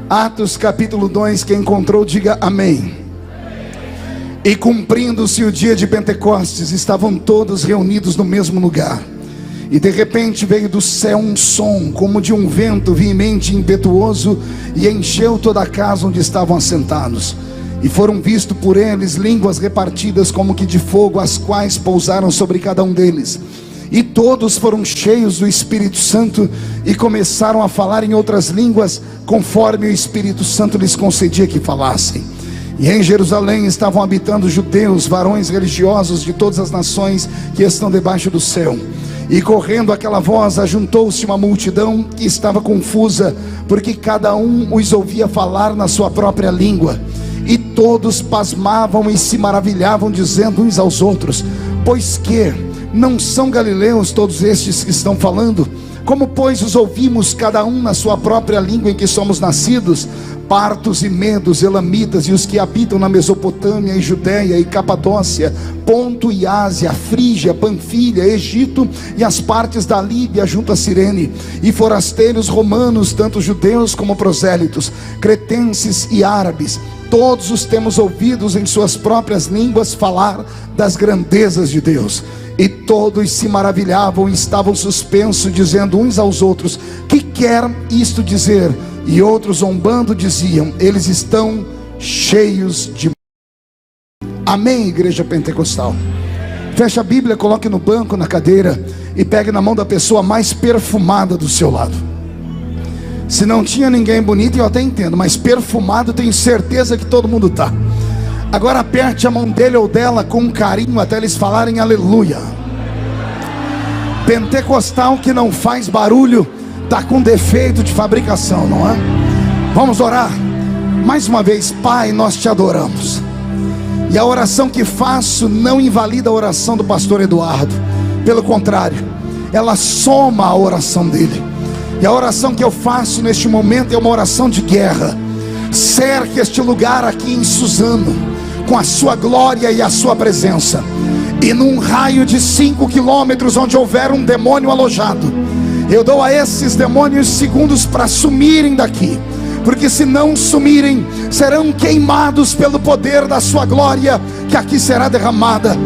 Atos capítulo 2, quem encontrou diga amém. E cumprindo-se o dia de Pentecostes, estavam todos reunidos no mesmo lugar. E de repente veio do céu um som, como de um vento veemente e impetuoso, e encheu toda a casa onde estavam assentados. E foram vistos por eles línguas repartidas como que de fogo, as quais pousaram sobre cada um deles. E todos foram cheios do Espírito Santo e começaram a falar em outras línguas, conforme o Espírito Santo lhes concedia que falassem. E em Jerusalém estavam habitando judeus, varões religiosos de todas as nações que estão debaixo do céu. E correndo aquela voz, ajuntou-se uma multidão que estava confusa, porque cada um os ouvia falar na sua própria língua. E todos pasmavam e se maravilhavam, dizendo uns aos outros: pois que não são galileus todos estes que estão falando? Como pois os ouvimos cada um na sua própria língua em que somos nascidos? Partos e medos, elamitas e os que habitam na Mesopotâmia e Judéia e Capadócia, Ponto e Ásia, Frígia, Panfilha, Egito e as partes da Líbia junto a Cirene, e forasteiros romanos, tanto judeus como prosélitos, cretenses e árabes, todos os temos ouvidos em suas próprias línguas falar das grandezas de Deus. E todos se maravilhavam e estavam suspensos, dizendo uns aos outros: que quer isto dizer? E outros, zombando, diziam: eles estão cheios de... Amém, igreja pentecostal? Feche a Bíblia, coloque no banco, na cadeira, e pegue na mão da pessoa mais perfumada do seu lado. Se não tinha ninguém bonito, eu até entendo, mas perfumado tenho certeza que todo mundo está. Agora aperte a mão dele ou dela com carinho até eles falarem aleluia. Pentecostal que não faz barulho está com defeito de fabricação, não é? Vamos orar mais uma vez. Pai, nós te adoramos, e a oração que faço não invalida a oração do pastor Eduardo, pelo contrário, ela soma a oração dele. E a oração que eu faço neste momento é uma oração de guerra. Cerque este lugar aqui em Suzano com a sua glória e a sua presença, e num raio de 5 quilômetros onde houver um demônio alojado, eu dou a esses demônios segundos para sumirem daqui, porque se não sumirem, serão queimados pelo poder da sua glória, que aqui será derramada.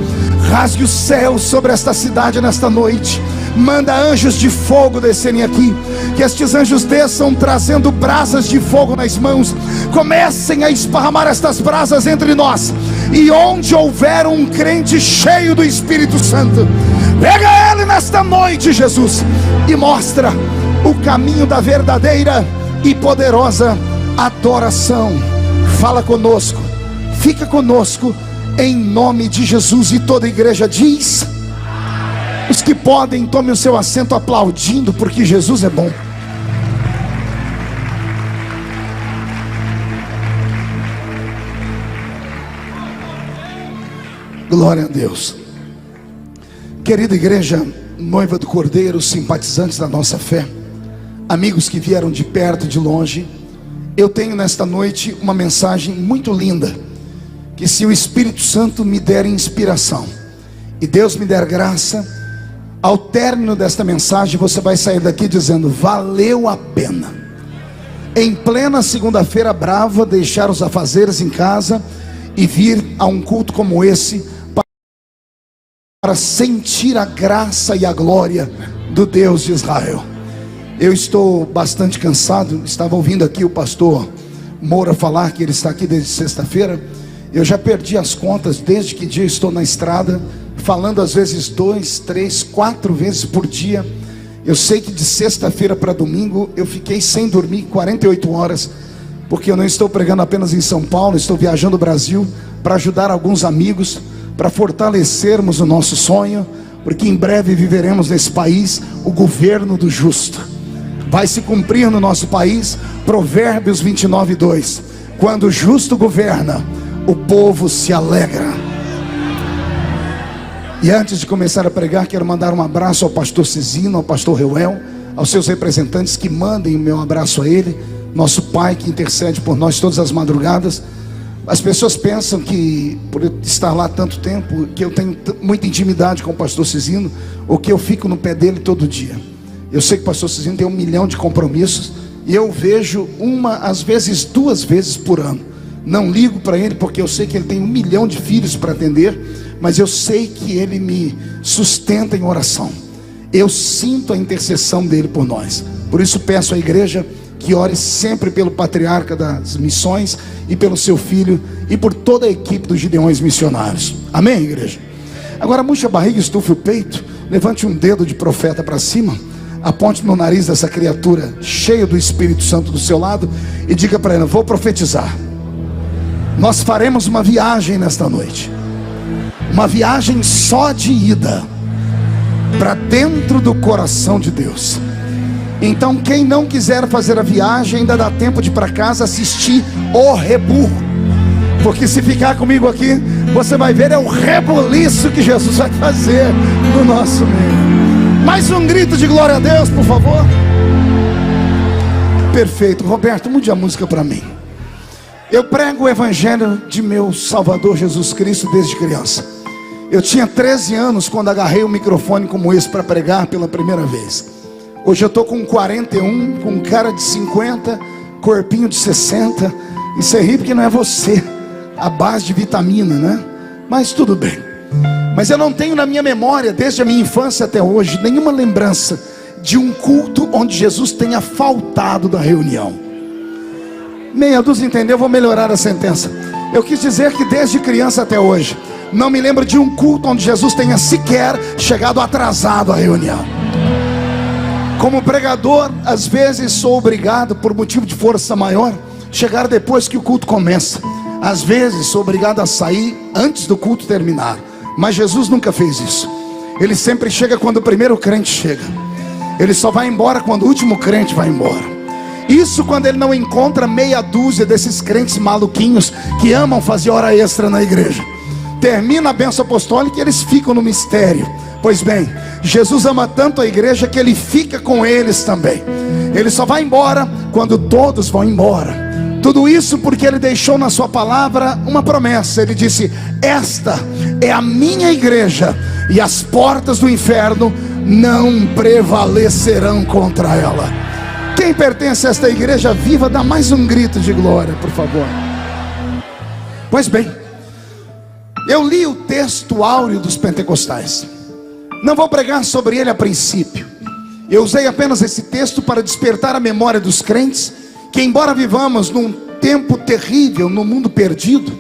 Rasgue o céu sobre esta cidade nesta noite. Manda anjos de fogo descerem aqui, que estes anjos desçam trazendo brasas de fogo nas mãos, comecem a esparramar estas brasas entre nós, e onde houver um crente cheio do Espírito Santo, pega ele nesta noite, Jesus, e mostra o caminho da verdadeira e poderosa adoração. Fala conosco, fica conosco, em nome de Jesus. E toda a igreja diz: os que podem, tome o seu assento aplaudindo, porque Jesus é bom. Glória a Deus. Querida igreja, noiva do Cordeiro, simpatizantes da nossa fé, amigos que vieram de perto e de longe, eu tenho nesta noite uma mensagem muito linda, que se o Espírito Santo me der inspiração e Deus me der graça, ao término desta mensagem você vai sair daqui dizendo: valeu a pena. Em plena segunda-feira brava, deixar os afazeres em casa e vir a um culto como esse, para sentir a graça e a glória do Deus de Israel. Eu estou bastante cansado. Estava ouvindo aqui o pastor Moura falar que ele está aqui desde sexta-feira. Eu já perdi as contas desde que dia eu estou na estrada, falando às vezes 2, 3, 4 vezes por dia. Eu sei que de sexta-feira para domingo eu fiquei sem dormir 48 horas, porque eu não estou pregando apenas em São Paulo, estou viajando o Brasil para ajudar alguns amigos, para fortalecermos o nosso sonho, porque em breve viveremos nesse país o governo do justo. Vai se cumprir no nosso país Provérbios 29:2: quando o justo governa, o povo se alegra. E antes de começar a pregar, quero mandar um abraço ao pastor Cizino, ao pastor Reuel, aos seus representantes, que mandem o meu abraço a ele, nosso pai que intercede por nós todas as madrugadas. As pessoas pensam que por eu estar lá tanto tempo, que eu tenho muita intimidade com o pastor Cizino, ou que eu fico no pé dele todo dia. Eu sei que o pastor Cizino tem 1 milhão de compromissos, e eu vejo uma, às vezes 2 vezes por ano. Não ligo para ele, porque eu sei que ele tem 1 milhão de filhos para atender, mas eu sei que ele me sustenta em oração. Eu sinto a intercessão dele por nós. Por isso peço à igreja que ore sempre pelo patriarca das missões e pelo seu filho e por toda a equipe dos Gideões Missionários. Amém, igreja? Agora murche a barriga, estufe o peito, levante um dedo de profeta para cima, aponte no nariz dessa criatura cheia do Espírito Santo do seu lado e diga para ela: vou profetizar. Nós faremos uma viagem nesta noite, uma viagem só de ida para dentro do coração de Deus. Então quem não quiser fazer a viagem, ainda dá tempo de ir para casa assistir o rebu, porque se ficar comigo aqui, você vai ver o rebuliço que Jesus vai fazer no nosso meio. Mais um grito de glória a Deus, por favor. Perfeito. Roberto, mude a música para mim. Eu prego o evangelho de meu Salvador Jesus Cristo desde criança. Eu tinha 13 anos quando agarrei um microfone como esse para pregar pela primeira vez. Hoje eu estou com 41, com cara de 50, corpinho de 60. E você ri porque não é você, a base de vitamina, né? Mas tudo bem. Mas eu não tenho na minha memória, desde a minha infância até hoje, nenhuma lembrança de um culto onde Jesus tenha faltado da reunião. Meia dúzia, entendeu? Vou melhorar a sentença. Eu quis dizer que desde criança até hoje, não me lembro de um culto onde Jesus tenha sequer chegado atrasado à reunião. Como pregador, às vezes sou obrigado, por motivo de força maior, chegar depois que o culto começa. Às vezes sou obrigado a sair antes do culto terminar. Mas Jesus nunca fez isso. Ele sempre chega quando o primeiro crente chega. Ele só vai embora quando o último crente vai embora. Isso quando ele não encontra meia dúzia desses crentes maluquinhos que amam fazer hora extra na igreja. Termina a bênção apostólica e eles ficam no mistério. Pois bem, Jesus ama tanto a igreja que ele fica com eles também. Ele só vai embora quando todos vão embora. Tudo isso porque ele deixou na sua palavra uma promessa. Ele disse: esta é a minha igreja, e as portas do inferno não prevalecerão contra ela. Quem pertence a esta igreja viva, dá mais um grito de glória, por favor. Pois bem, eu li o texto áureo dos pentecostais. Não vou pregar sobre ele a princípio. Eu usei apenas esse texto para despertar a memória dos crentes que, embora vivamos num tempo terrível, no mundo perdido,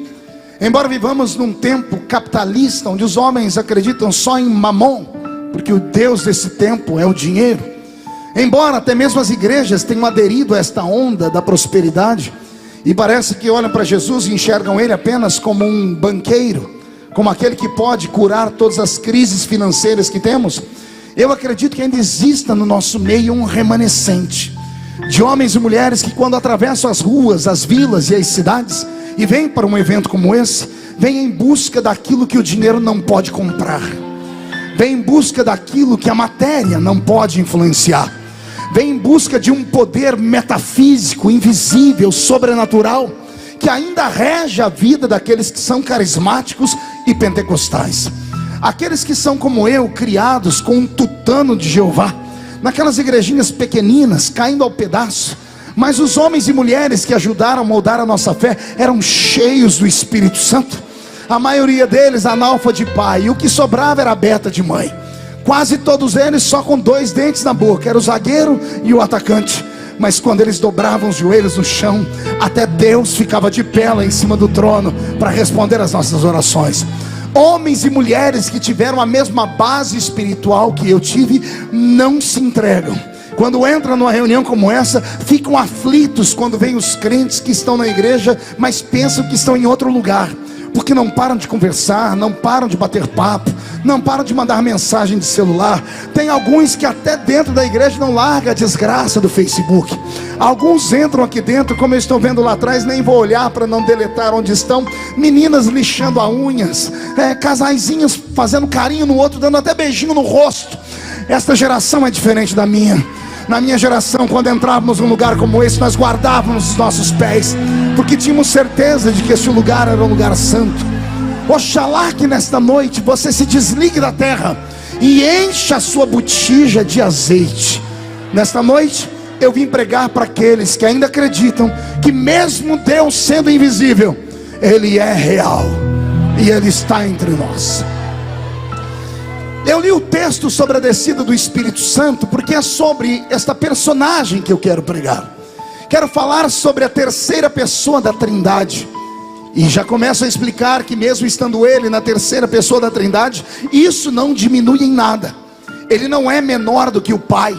embora vivamos num tempo capitalista, onde os homens acreditam só em mamon, porque o Deus desse tempo é o dinheiro, embora até mesmo as igrejas tenham aderido a esta onda da prosperidade, e parece que olham para Jesus e enxergam ele apenas como um banqueiro, como aquele que pode curar todas as crises financeiras que temos, eu acredito que ainda exista no nosso meio um remanescente de homens e mulheres que, quando atravessam as ruas, as vilas e as cidades e vêm para um evento como esse, vêm em busca daquilo que o dinheiro não pode comprar, vêm em busca daquilo que a matéria não pode influenciar, vêm em busca de um poder metafísico, invisível, sobrenatural, que ainda rege a vida daqueles que são carismáticos e pentecostais. Aqueles que são como eu, criados com um tutano de Jeová, naquelas igrejinhas pequeninas, caindo ao pedaço. Mas os homens e mulheres que ajudaram a moldar a nossa fé eram cheios do Espírito Santo. A maioria deles analfa de pai, e o que sobrava era beta de mãe. Quase todos eles só com 2 dentes na boca, era o zagueiro e o atacante. Mas quando eles dobravam os joelhos no chão, até Deus ficava de pé lá em cima do trono para responder às nossas orações. Homens e mulheres que tiveram a mesma base espiritual que eu tive, não se entregam. Quando entram numa reunião como essa, ficam aflitos quando vêm os crentes que estão na igreja, mas pensam que estão em outro lugar, porque não param de conversar, não param de bater papo, não param de mandar mensagem de celular. Tem alguns que até dentro da igreja não largam a desgraça do Facebook. Alguns entram aqui dentro, como eu estou vendo lá atrás, nem vou olhar para não deletar onde estão, meninas lixando as unhas, casaizinhos fazendo carinho no outro, dando até beijinho no rosto. Esta geração é diferente da minha. Na minha geração, quando entrávamos num lugar como esse, nós guardávamos os nossos pés, porque tínhamos certeza de que esse lugar era um lugar santo. Oxalá que nesta noite você se desligue da terra e encha a sua botija de azeite. Nesta noite, eu vim pregar para aqueles que ainda acreditam que mesmo Deus sendo invisível, Ele é real e Ele está entre nós. Eu li o texto sobre a descida do Espírito Santo porque é sobre esta personagem que eu quero pregar. Quero falar sobre a terceira pessoa da Trindade. E já começo a explicar que mesmo estando Ele na terceira pessoa da Trindade, isso não diminui em nada. Ele não é menor do que o Pai,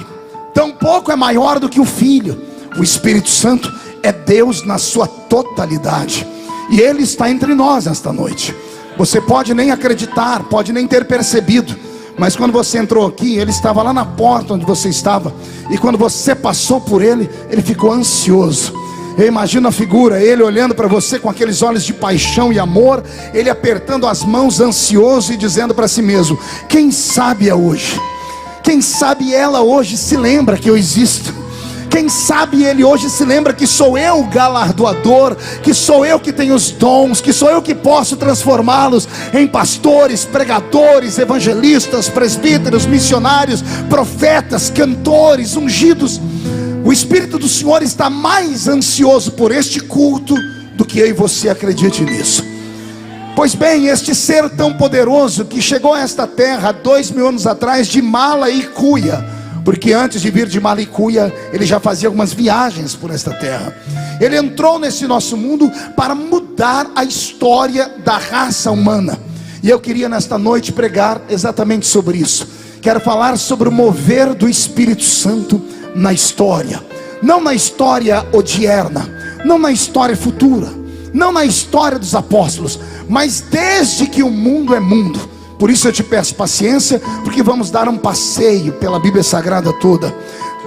tampouco é maior do que o Filho. O Espírito Santo é Deus na sua totalidade, e Ele está entre nós esta noite. Você pode nem acreditar, pode nem ter percebido, mas quando você entrou aqui, Ele estava lá na porta onde você estava. E quando você passou por Ele, Ele ficou ansioso. Eu imagino a figura, Ele olhando para você com aqueles olhos de paixão e amor, Ele apertando as mãos ansioso e dizendo para si mesmo: quem sabe é hoje, quem sabe ela hoje se lembra que eu existo, quem sabe ele hoje se lembra que sou eu o galardoador, que sou eu que tenho os dons, que sou eu que posso transformá-los em pastores, pregadores, evangelistas, presbíteros, missionários, profetas, cantores, ungidos. O Espírito do Senhor está mais ansioso por este culto do que eu e você acredite nisso. Pois bem, este ser tão poderoso que chegou a esta terra 2000 anos atrás de mala e cuia, porque antes de vir de mala e cuia, ele já fazia algumas viagens por esta terra. Ele entrou nesse nosso mundo para mudar a história da raça humana. E eu queria nesta noite pregar exatamente sobre isso. Quero falar sobre o mover do Espírito Santo na história, não na história odierna, não na história futura, não na história dos apóstolos, mas desde que o mundo é mundo. Por isso eu te peço paciência, porque vamos dar um passeio pela Bíblia Sagrada toda.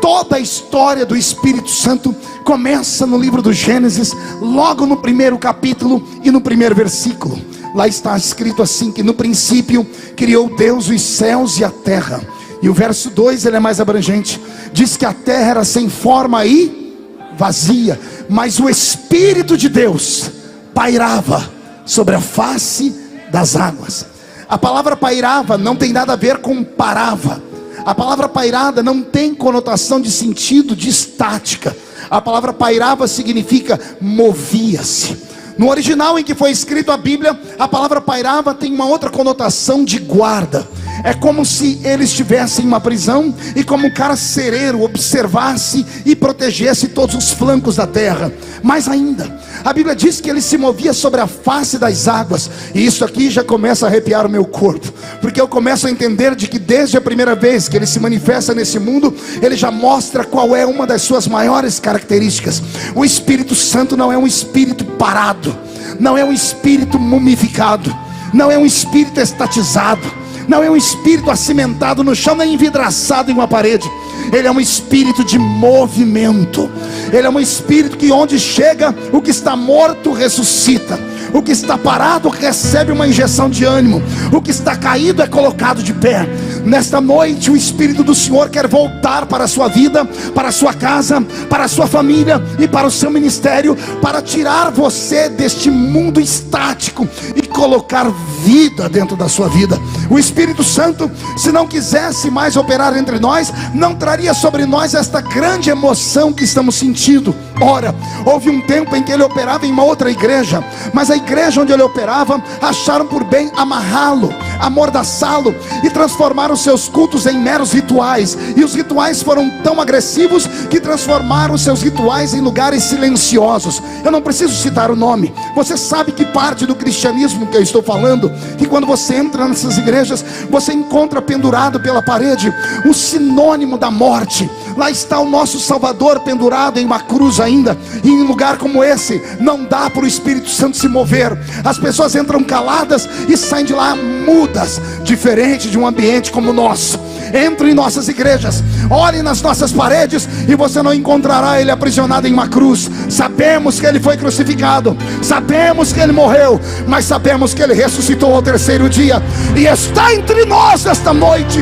Toda a história do Espírito Santo começa no livro do Gênesis, logo no primeiro capítulo e no primeiro versículo. Lá está escrito assim, que no princípio criou Deus os céus e a terra. E o verso 2 ele é mais abrangente, diz que a terra era sem forma e vazia, mas o Espírito de Deus pairava sobre a face das águas. A palavra pairava não tem nada a ver com parava. A palavra pairada não tem conotação de sentido de estática. A palavra pairava significa movia-se. No original em que foi escrito a Bíblia, a palavra pairava tem uma outra conotação de guarda. É como se ele estivesse em uma prisão e como um carcereiro observasse e protegesse todos os flancos da terra. Mais ainda, a Bíblia diz que ele se movia sobre a face das águas. E isso aqui já começa a arrepiar o meu corpo, porque eu começo a entender de que desde a primeira vez que ele se manifesta nesse mundo, ele já mostra qual é uma das suas maiores características. O Espírito Santo não é um espírito parado, não é um espírito mumificado, não é um espírito estatizado, não é um espírito acimentado no chão, nem envidraçado em uma parede. Ele é um espírito de movimento. Ele é um espírito que onde chega, o que está morto ressuscita, o que está parado recebe uma injeção de ânimo, o que está caído é colocado de pé. Nesta noite o Espírito do Senhor quer voltar para a sua vida, para a sua casa, para a sua família e para o seu ministério, para tirar você deste mundo estático e colocar vida dentro da sua vida. O Espírito Santo, se não quisesse mais operar entre nós, não traria sobre nós esta grande emoção que estamos sentindo. Ora, houve um tempo em que ele operava em uma outra igreja, mas a igreja onde ele operava acharam por bem amarrá-lo, amordaçá-lo e transformaram seus cultos em meros rituais. E os rituais foram tão agressivos que transformaram seus rituais em lugares silenciosos. Eu não preciso citar o nome, você sabe que parte do cristianismo que eu estou falando, que quando você entra nessas igrejas, você encontra pendurado pela parede o sinônimo da morte. Lá está o nosso Salvador pendurado em uma cruz ainda. E em um lugar como esse não dá para o Espírito Santo se mover. As pessoas entram caladas e saem de lá mudas, diferente de um ambiente como o nosso. Entre em nossas igrejas, olhe nas nossas paredes e você não encontrará ele aprisionado em uma cruz. Sabemos que ele foi crucificado, sabemos que ele morreu, mas sabemos que ele ressuscitou ao terceiro dia e está entre nós esta noite.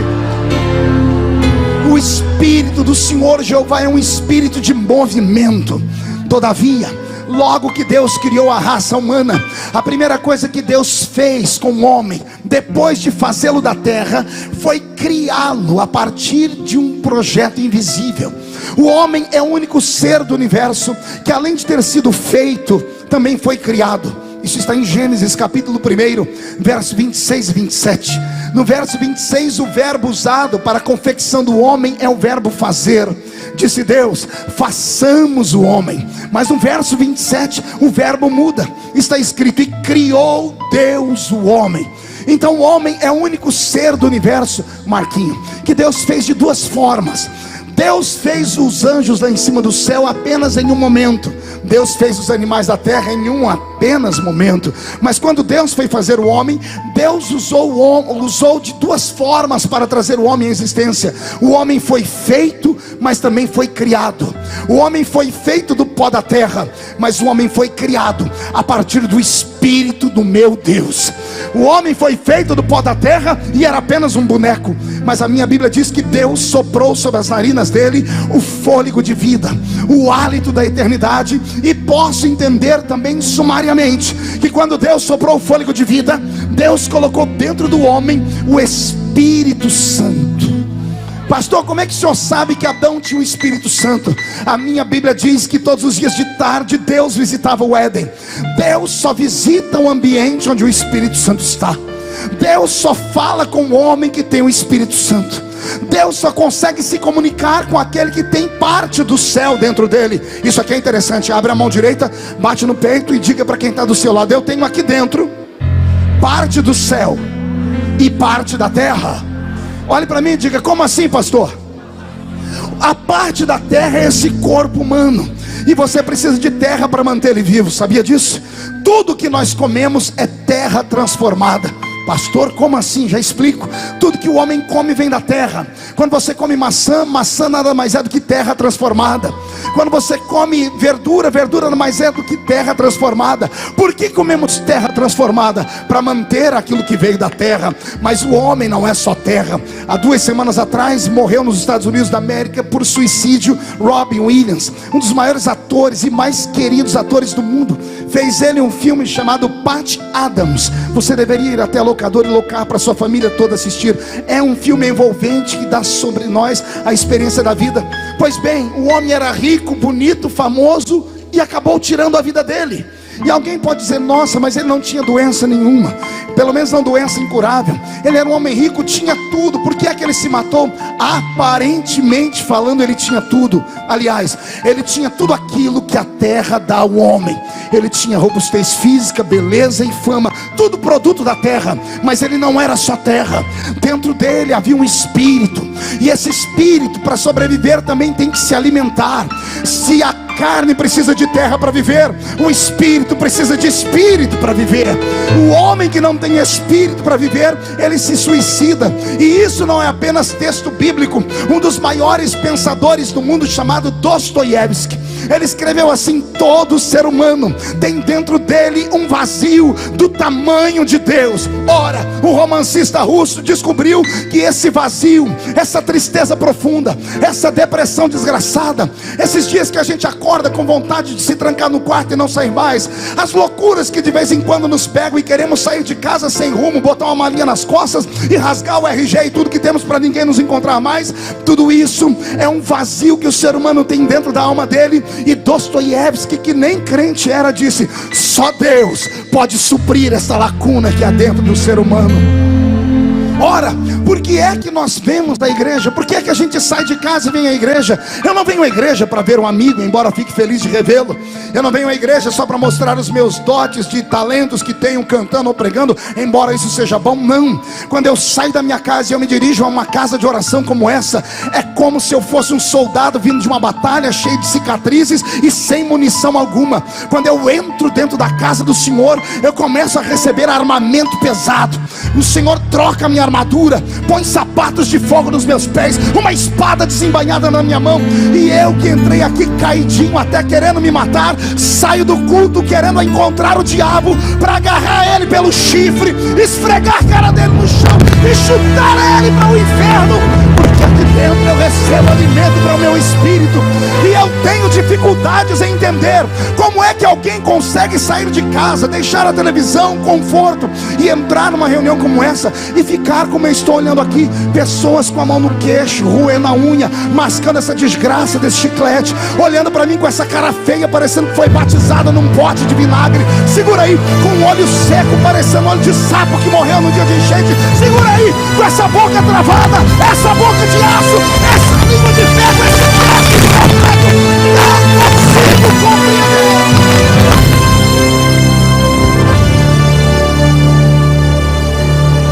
O Espírito do Senhor Jeová é um espírito de movimento. Todavia, logo que Deus criou a raça humana, a primeira coisa que Deus fez com o homem, depois de fazê-lo da terra, foi criá-lo a partir de um projeto invisível. O homem é o único ser do universo que, além de ter sido feito, também foi criado. Isso está em Gênesis capítulo 1, verso 26 e 27. No verso 26, o verbo usado para a confecção do homem é o verbo fazer. Disse Deus: façamos o homem. Mas no verso 27, o verbo muda. Está escrito: e criou Deus o homem. Então o homem é o único ser do universo, Marquinho, que Deus fez de duas formas. Deus fez os anjos lá em cima do céu apenas em um momento. Deus fez os animais da terra em um apenas momento. Mas quando Deus foi fazer o homem, Deus usou de duas formas para trazer o homem à existência. O homem foi feito, mas também foi criado. O homem foi feito do pó da terra, mas o homem foi criado a partir do Espírito do meu Deus. O homem foi feito do pó da terra e era apenas um boneco, mas a minha Bíblia diz que Deus soprou sobre as narinas dele o fôlego de vida, o hálito da eternidade. E posso entender também sumariamente que quando Deus soprou o fôlego de vida, Deus colocou dentro do homem o Espírito Santo. Pastor, como é que o senhor sabe que Adão tinha o Espírito Santo? A minha Bíblia diz que todos os dias de tarde Deus visitava o Éden. Deus só visita o ambiente onde o Espírito Santo está. Deus só fala com o homem que tem o Espírito Santo. Deus só consegue se comunicar com aquele que tem parte do céu dentro dele. Isso aqui é interessante. Abre a mão direita, bate no peito e diga para quem está do seu lado: eu tenho aqui dentro parte do céu e parte da terra. Olhe para mim e diga: como assim, pastor? A parte da terra é esse corpo humano, e você precisa de terra para manter ele vivo. Sabia disso? Tudo que nós comemos é terra transformada. Pastor, como assim? Já explico. Tudo que o homem come vem da terra. Quando você come maçã, maçã nada mais é do que terra transformada. Quando você come verdura, verdura nada mais é do que terra transformada. Por que comemos terra transformada? Para manter aquilo que veio da terra. Mas o homem não é só terra. Há 2 semanas atrás morreu nos Estados Unidos da América por suicídio Robin Williams, um dos maiores atores e mais queridos atores do mundo. Fez ele um filme chamado Patch Adams. Você deveria ir até a locadora e locar para sua família toda assistir. É um filme envolvente que dá sobre nós a experiência da vida. Pois bem, o homem era rico, bonito, famoso e acabou tirando a vida dele. E alguém pode dizer: nossa, mas ele não tinha doença nenhuma, pelo menos não doença incurável. Ele era um homem rico, tinha tudo. Por que é que ele se matou? Aparentemente falando, ele tinha tudo. Aliás, ele tinha tudo aquilo que a terra dá ao homem. Ele tinha robustez física, beleza e fama, tudo produto da terra. Mas ele não era só terra. Dentro dele havia um espírito, e esse espírito, para sobreviver, também tem que se alimentar. Se a carne precisa de terra para viver, o espírito precisa de espírito para viver. O homem que não tem espírito para viver, ele se suicida. E isso não é apenas texto bíblico. Um dos maiores pensadores do mundo, chamado Dostoiévski, ele escreveu assim: todo ser humano tem dentro dele um vazio do tamanho de Deus. Ora, o romancista russo descobriu que esse vazio, essa tristeza profunda, essa depressão desgraçada, esses dias que a gente acorda com vontade de se trancar no quarto e não sair mais, as loucuras que de vez em quando nos pegam e queremos sair de casa sem rumo, botar uma malinha nas costas e rasgar o RG e tudo que temos para ninguém nos encontrar mais, tudo isso é um vazio que o ser humano tem dentro da alma dele. E Dostoiévski, que nem crente era, disse: só Deus pode suprir essa lacuna que há dentro do ser humano. Ora, por que é que nós vemos da igreja? Por que é que a gente sai de casa e vem à igreja? Eu não venho à igreja para ver um amigo, embora fique feliz de revê-lo. Eu não venho à igreja só para mostrar os meus dotes de talentos que tenho cantando ou pregando, embora isso seja bom. Não. Quando eu saio da minha casa e eu me dirijo a uma casa de oração como essa, é como se eu fosse um soldado vindo de uma batalha, cheio de cicatrizes e sem munição alguma. Quando eu entro dentro da casa do Senhor, eu começo a receber armamento pesado. O Senhor troca a minha armadura, põe sapatos de fogo nos meus pés, uma espada desembainhada na minha mão. E eu que entrei aqui caidinho, até querendo me matar, saio do culto querendo encontrar o diabo para agarrar ele pelo chifre, esfregar a cara dele no chão e chutar ele para o inferno, porque aqui dentro eu recebo alimento para o meu espírito. E eu tenho dificuldades em entender como é que alguém consegue sair de casa, deixar a televisão, conforto, e entrar numa reunião como essa e ficar como eu estou olhando aqui, pessoas com a mão no queixo, roendo a unha, mascando essa desgraça desse chiclete, olhando para mim com essa cara feia, parecendo que foi batizada num pote de vinagre. Segura aí, com um olho seco, parecendo olho de sapo que morreu no dia de enchente. Segura aí, com essa boca travada, essa boca de aço, essa língua de ferro, esse braço completo. Não consigo compreender.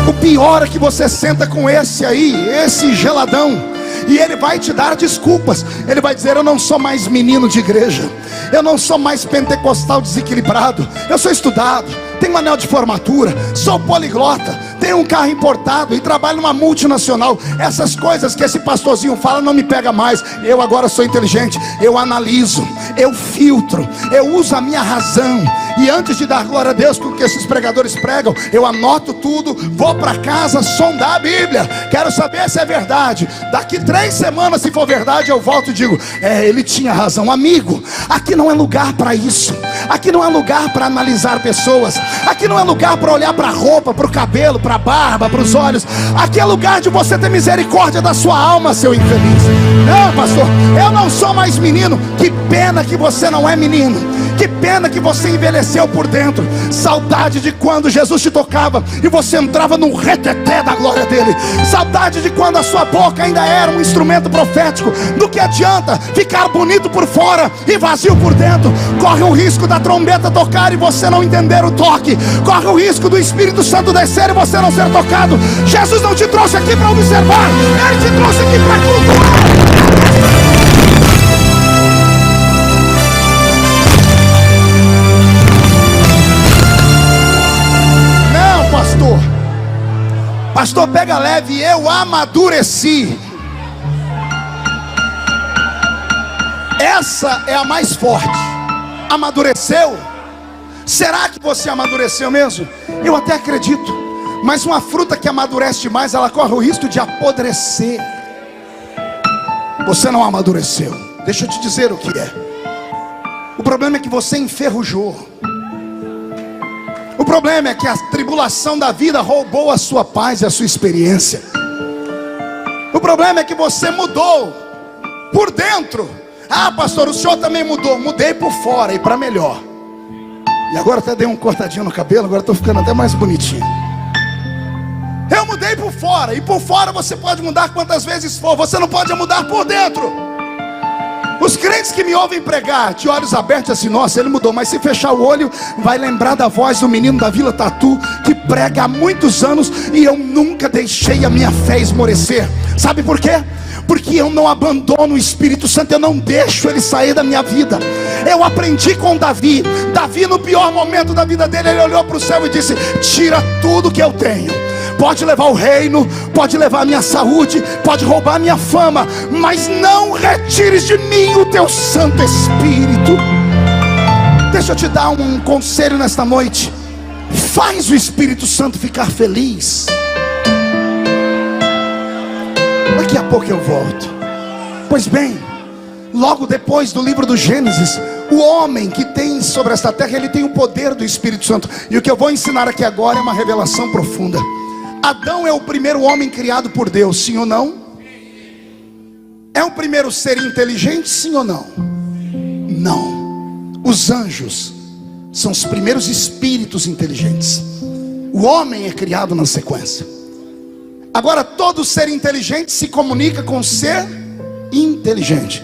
O pior é que você senta com esse aí, esse geladão, e ele vai te dar desculpas. Ele vai dizer: eu não sou mais menino de igreja, eu não sou mais pentecostal desequilibrado, eu sou estudado, tenho um anel de formatura, sou poliglota, tenho um carro importado e trabalho numa multinacional. Essas coisas que esse pastorzinho fala não me pega mais. Eu agora sou inteligente, eu analiso, eu filtro, eu uso a minha razão. E antes de dar glória a Deus com o que esses pregadores pregam, eu anoto tudo, vou para casa sondar a Bíblia, quero saber se é verdade. Daqui 3 semanas, se for verdade, eu volto e digo: ele tinha razão. Amigo, aqui não é lugar para isso. Aqui não é lugar para analisar pessoas. Aqui não é lugar para olhar para a roupa, para o cabelo, para a barba, para os olhos. Aqui é lugar de você ter misericórdia da sua alma, seu infeliz. Não, pastor, eu não sou mais menino. Que pena que você não é menino. Que pena que você envelheceu por dentro. Saudade de quando Jesus te tocava e você entrava no reteté da glória dele. Saudade de quando a sua boca ainda era um instrumento profético. Do que adianta ficar bonito por fora e vazio por dentro? Corre o risco da trombeta tocar e você não entender o toque. Corre o risco do Espírito Santo descer e você não ser tocado. Jesus não te trouxe aqui para observar, ele te trouxe aqui para cultuar. Pastor, pega leve, eu amadureci. Essa é a mais forte. Amadureceu? Será que você amadureceu mesmo? Eu até acredito. Mas uma fruta que amadurece demais, ela corre o risco de apodrecer. Você não amadureceu. Deixa eu te dizer o que é. O problema é que você enferrujou. O problema é que a tribulação da vida roubou a sua paz e a sua experiência. O problema é que você mudou por dentro. Ah, pastor, o senhor também mudou. Mudei por fora e para melhor. E agora até dei um cortadinho no cabelo, agora estou ficando até mais bonitinho. Eu mudei por fora, e por fora você pode mudar quantas vezes for, você não pode mudar por dentro. Os crentes que me ouvem pregar de olhos abertos assim: nossa, ele mudou. Mas se fechar o olho, vai lembrar da voz do menino da Vila Tatu, que prega há muitos anos, e eu nunca deixei a minha fé esmorecer. Sabe por quê? Porque eu não abandono o Espírito Santo, eu não deixo ele sair da minha vida. Eu aprendi com Davi. Davi, no pior momento da vida dele, ele olhou para o céu e disse: tira tudo que eu tenho. Pode levar o reino, pode levar a minha saúde, pode roubar a minha fama, mas não retires de mim o teu Santo Espírito. Deixa eu te dar um conselho nesta noite. Faz o Espírito Santo ficar feliz. Daqui a pouco eu volto. Pois bem, logo depois do livro do Gênesis, o homem que tem sobre esta terra, ele tem o poder do Espírito Santo. E o que eu vou ensinar aqui agora é uma revelação profunda. Adão é o primeiro homem criado por Deus, sim ou não? É o primeiro ser inteligente, sim ou não? Não. Os anjos são os primeiros espíritos inteligentes. O homem é criado na sequência. Agora, todo ser inteligente se comunica com ser inteligente.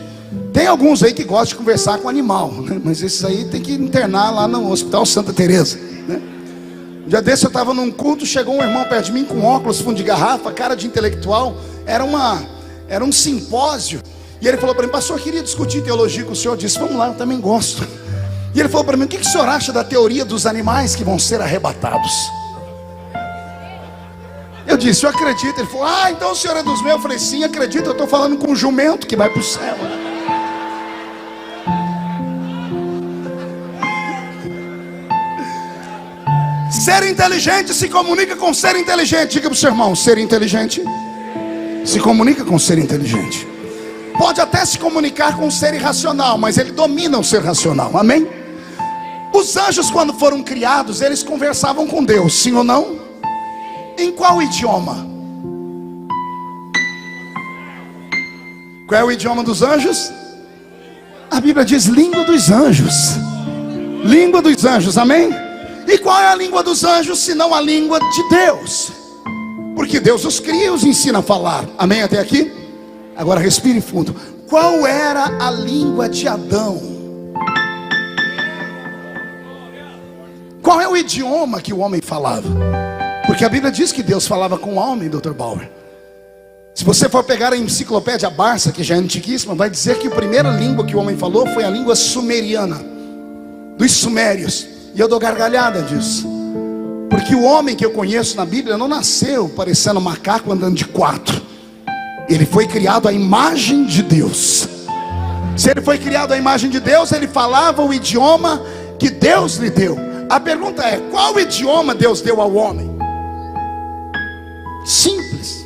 Tem alguns aí que gostam de conversar com animal, né? Mas esses aí tem que internar lá no Hospital Santa Teresa, né? Um dia desse eu estava num culto, chegou um irmão perto de mim com óculos, fundo de garrafa, cara de intelectual. Era um simpósio. E ele falou para mim: pastor, eu queria discutir teologia com o senhor. Eu disse: vamos lá, eu também gosto. E ele falou para mim: o que o senhor acha da teoria dos animais que vão ser arrebatados? Eu disse: eu acredito. Ele falou: ah, então o senhor é dos meus? Eu falei: sim, acredito, eu estou falando com um jumento que vai para o céu. Ser inteligente se comunica com ser inteligente. Diga para o seu irmão: ser inteligente se comunica com ser inteligente. pode até se comunicar com um ser irracional, mas ele domina o ser racional, amém? Os anjos, quando foram criados, eles conversavam com Deus, sim ou não? Em qual idioma? Qual é o idioma dos anjos? A Bíblia diz língua dos anjos. Língua dos anjos, amém? E qual é a língua dos anjos, senão a língua de Deus? Porque Deus os cria e os ensina a falar, amém até aqui? Agora respire fundo. Qual era a língua de Adão? Qual é o idioma que o homem falava? Porque a Bíblia diz que Deus falava com o homem, Dr. Bauer. Se você for pegar a enciclopédia Barça, que já é antiquíssima, vai dizer que a primeira língua que o homem falou foi a língua sumeriana, dos sumérios. E eu dou gargalhada disso, porque o homem que eu conheço na Bíblia não nasceu parecendo um macaco andando de quatro. Ele foi criado à imagem de Deus. Se ele foi criado à imagem de Deus, ele falava o idioma que Deus lhe deu. A pergunta é: qual idioma Deus deu ao homem? Simples.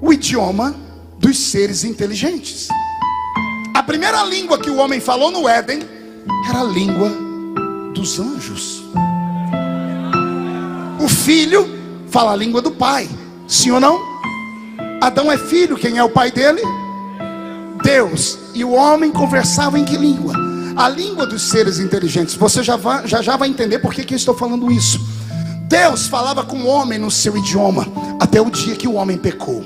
O idioma dos seres inteligentes. A primeira língua que o homem falou no Éden era a língua dos anjos. O filho fala a língua do pai, sim ou não? Adão é filho, quem é o pai dele? Deus. E o homem conversava em que língua? A língua dos seres inteligentes. Você já vai entender por que eu estou falando isso. Deus falava com o homem no seu idioma, até o dia que o homem pecou.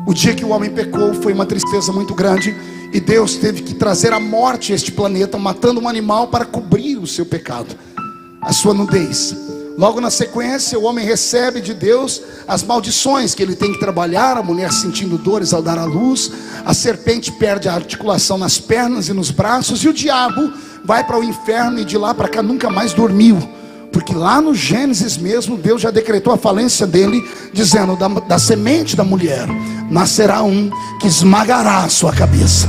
O dia que o homem pecou foi uma tristeza muito grande, e Deus teve que trazer a morte a este planeta, matando um animal para cobrir o seu pecado, a sua nudez. Logo na sequência, o homem recebe de Deus as maldições que ele tem que trabalhar: a mulher sentindo dores ao dar à luz, a serpente perde a articulação nas pernas e nos braços, e o diabo vai para o inferno e de lá para cá nunca mais dormiu. Porque lá no Gênesis mesmo, Deus já decretou a falência dele, dizendo: da semente da mulher nascerá um que esmagará a sua cabeça.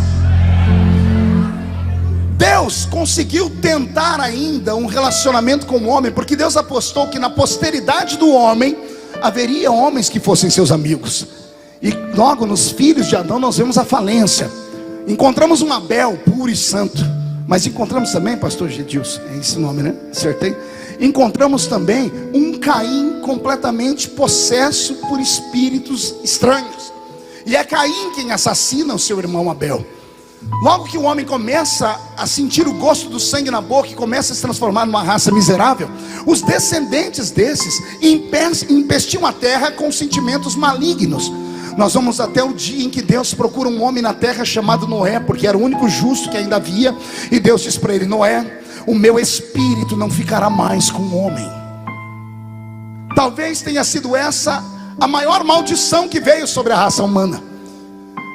Deus conseguiu tentar ainda um relacionamento com o homem, porque Deus apostou que na posteridade do homem haveria homens que fossem seus amigos. E logo nos filhos de Adão nós vemos a falência. Encontramos um Abel puro e santo, mas encontramos também, pastor Gedilson, é esse nome, né? Acertei? Encontramos também um Caim completamente possesso por espíritos estranhos. E é Caim quem assassina o seu irmão Abel. Logo que o homem começa a sentir o gosto do sangue na boca e começa a se transformar numa raça miserável, os descendentes desses empestiam a terra com sentimentos malignos. Nós vamos até o dia em que Deus procura um homem na terra chamado Noé, porque era o único justo que ainda havia. E Deus diz para ele: Noé, o meu espírito não ficará mais com o homem. Talvez tenha sido essa a maior maldição que veio sobre a raça humana.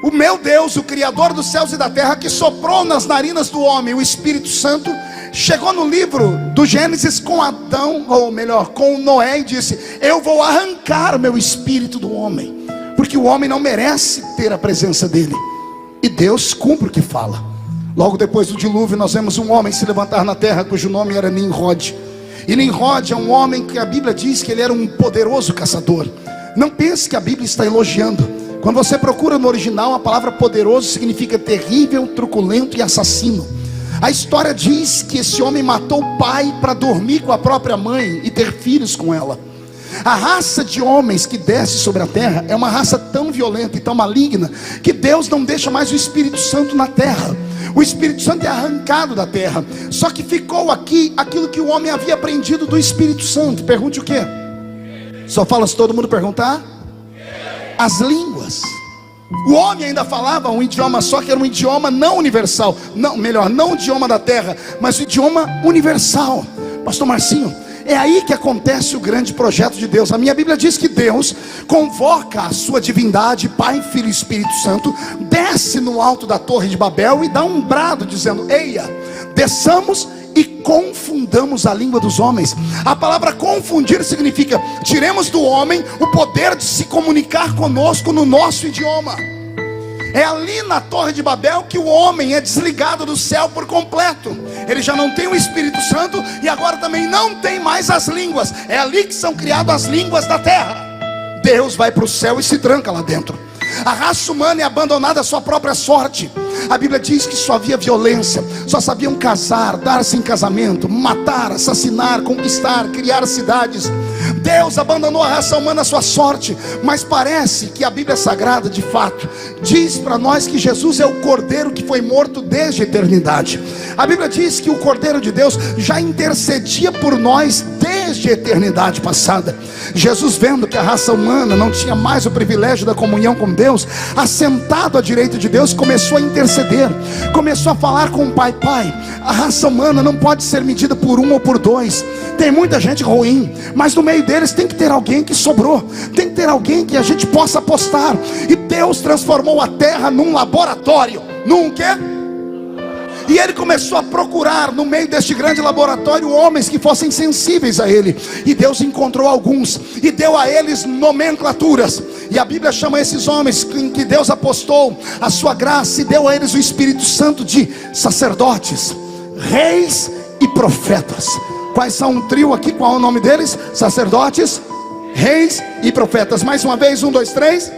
O meu Deus, o Criador dos céus e da terra, que soprou nas narinas do homem o Espírito Santo, chegou no livro do Gênesis com Adão, ou melhor, com Noé, e disse: eu vou arrancar o meu espírito do homem, porque o homem não merece ter a presença dele. E Deus cumpre o que fala. Logo depois do dilúvio, nós vemos um homem se levantar na terra, cujo nome era Nimrod. E Nimrod é um homem que a Bíblia diz que ele era um poderoso caçador. Não pense que a Bíblia está elogiando. Quando você procura no original, a palavra poderoso significa terrível, truculento e assassino. A história diz que esse homem matou o pai para dormir com a própria mãe e ter filhos com ela. A raça de homens que desce sobre a terra é uma raça tão violenta e tão maligna que Deus não deixa mais o Espírito Santo na terra. O Espírito Santo é arrancado da terra. Só que ficou aqui aquilo que o homem havia aprendido do Espírito Santo. Pergunte o quê? Só fala se todo mundo perguntar. As línguas. O homem ainda falava um idioma só, que era um idioma não universal. Não, melhor, não o idioma da terra, mas o idioma universal. Pastor Marcinho, é aí que acontece o grande projeto de Deus. A minha Bíblia diz que Deus convoca a sua divindade, Pai, Filho e Espírito Santo, desce no alto da Torre de Babel e dá um brado dizendo: eia, desçamos e confundamos a língua dos homens. A palavra confundir significa: tiremos do homem o poder de se comunicar conosco no nosso idioma. É ali na Torre de Babel que o homem é desligado do céu por completo. Ele já não tem o Espírito Santo e agora também não tem mais as línguas. É ali que são criadas as línguas da terra. Deus vai para o céu e se tranca lá dentro. A raça humana é abandonada à sua própria sorte. A Bíblia diz que só havia violência, só sabiam casar, dar-se em casamento, matar, assassinar, conquistar, criar cidades. Deus abandonou a raça humana à sua sorte. Mas parece que a Bíblia Sagrada, de fato, diz para nós que Jesus é o Cordeiro que foi morto desde a eternidade. A Bíblia diz que o Cordeiro de Deus já intercedia por nós desde a eternidade passada. Jesus, vendo que a raça humana não tinha mais o privilégio da comunhão com Deus, assentado à direita de Deus, começou a interceder, começou a falar com o Pai: Pai, a raça humana não pode ser medida por um ou por dois. Tem muita gente ruim, mas no meio deles tem que ter alguém que sobrou, tem que ter alguém que a gente possa apostar. E Deus transformou a terra num laboratório. Num quê? E ele começou a procurar no meio deste grande laboratório homens que fossem sensíveis a ele. E Deus encontrou alguns e deu a eles nomenclaturas. E a Bíblia chama esses homens em que Deus apostou a sua graça e deu a eles o Espírito Santo de sacerdotes, reis e profetas. Quais são um trio aqui? Qual é o nome deles? Sacerdotes, reis e profetas. Mais uma vez, 1, 2, 3.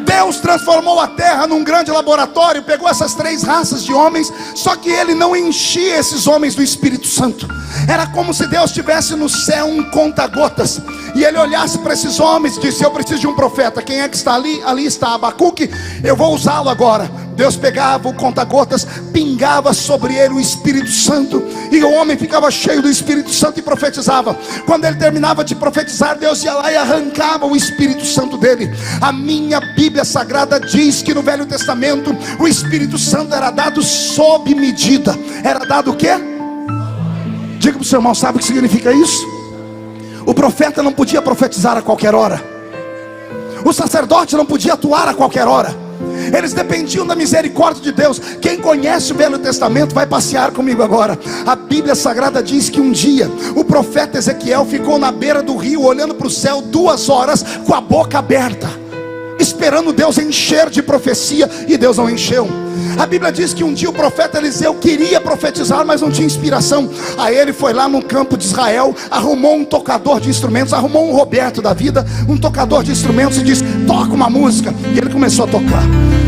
Deus transformou a terra num grande laboratório, pegou essas 3 raças de homens, só que ele não enchia esses homens do Espírito Santo. Era como se Deus tivesse no céu um conta-gotas, e ele olhasse para esses homens e disse: eu preciso de um profeta. Quem é que está ali? Ali está Abacuque, eu vou usá-lo agora. Deus pegava o conta-gotas, pingava sobre ele o Espírito Santo, e o homem ficava cheio do Espírito Santo e profetizava. Quando ele terminava de profetizar, Deus ia lá e arrancava o Espírito Santo dele. A minha Bíblia Sagrada diz que no Velho Testamento o Espírito Santo era dado sob medida. Era dado o quê? Diga para o seu irmão: sabe o que significa isso? O profeta não podia profetizar a qualquer hora, o sacerdote não podia atuar a qualquer hora. Eles dependiam da misericórdia de Deus. Quem conhece o Velho Testamento vai passear comigo agora. A Bíblia Sagrada diz que um dia o profeta Ezequiel ficou na beira do rio, olhando para o céu 2 horas com a boca aberta, esperando Deus encher de profecia, e Deus não encheu. A Bíblia diz que um dia o profeta Eliseu queria profetizar, mas não tinha inspiração. Aí ele foi lá no campo de Israel, arrumou um tocador de instrumentos, arrumou um Roberto da vida, um tocador de instrumentos, e disse: toca uma música. E ele começou a tocar.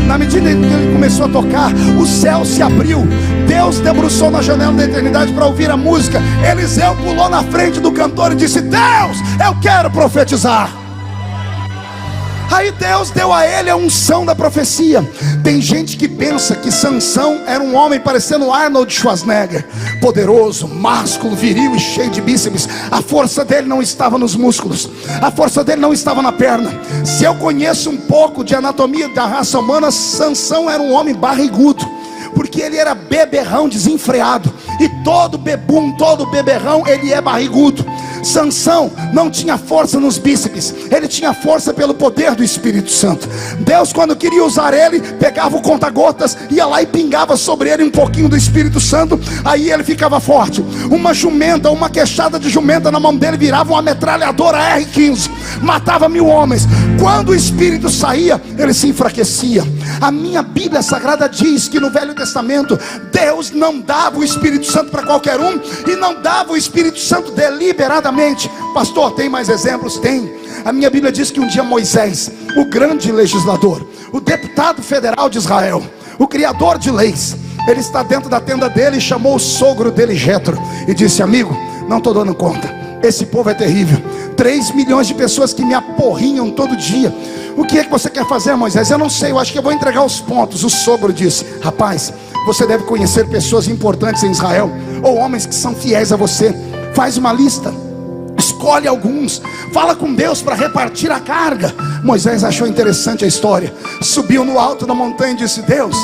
Na medida em que ele começou a tocar, o céu se abriu. Deus debruçou na janela da eternidade para ouvir a música. Eliseu pulou na frente do cantor e disse: Deus, eu quero profetizar. Aí Deus deu a ele a unção da profecia. Tem gente que pensa que Sansão era um homem parecendo Arnold Schwarzenegger, poderoso, másculo, viril e cheio de bíceps. A força dele não estava nos músculos, a força dele não estava na perna. Se eu conheço um pouco de anatomia da raça humana, Sansão era um homem barrigudo, porque ele era beberrão desenfreado. E todo bebum, todo beberrão, ele é barrigudo. Sansão não tinha força nos bíceps, ele tinha força pelo poder do Espírito Santo. Deus, quando queria usar ele, pegava o conta-gotas, ia lá e pingava sobre ele um pouquinho do Espírito Santo. Aí ele ficava forte. Uma jumenta, uma queixada de jumenta na mão dele virava uma metralhadora R-15, matava 1000 homens. Quando o Espírito saía, ele se enfraquecia. A minha Bíblia Sagrada diz que no Velho Testamento Deus não dava o Espírito Santo para qualquer um, e não dava o Espírito Santo deliberadamente. Pastor, tem mais exemplos? Tem. A minha Bíblia diz que um dia Moisés, o grande legislador, o deputado federal de Israel, o criador de leis, ele está dentro da tenda dele e chamou o sogro dele, Jetro, e disse: amigo, não estou dando conta, esse povo é terrível, 3 milhões de pessoas que me aporrinham todo dia. O que é que você quer fazer, Moisés? Eu não sei, eu acho que eu vou entregar os pontos. O sogro disse: rapaz, você deve conhecer pessoas importantes em Israel, ou homens que são fiéis a você. Faz uma lista, escolhe alguns, fala com Deus para repartir a carga. Moisés achou interessante a história, subiu no alto da montanha e disse: Deus,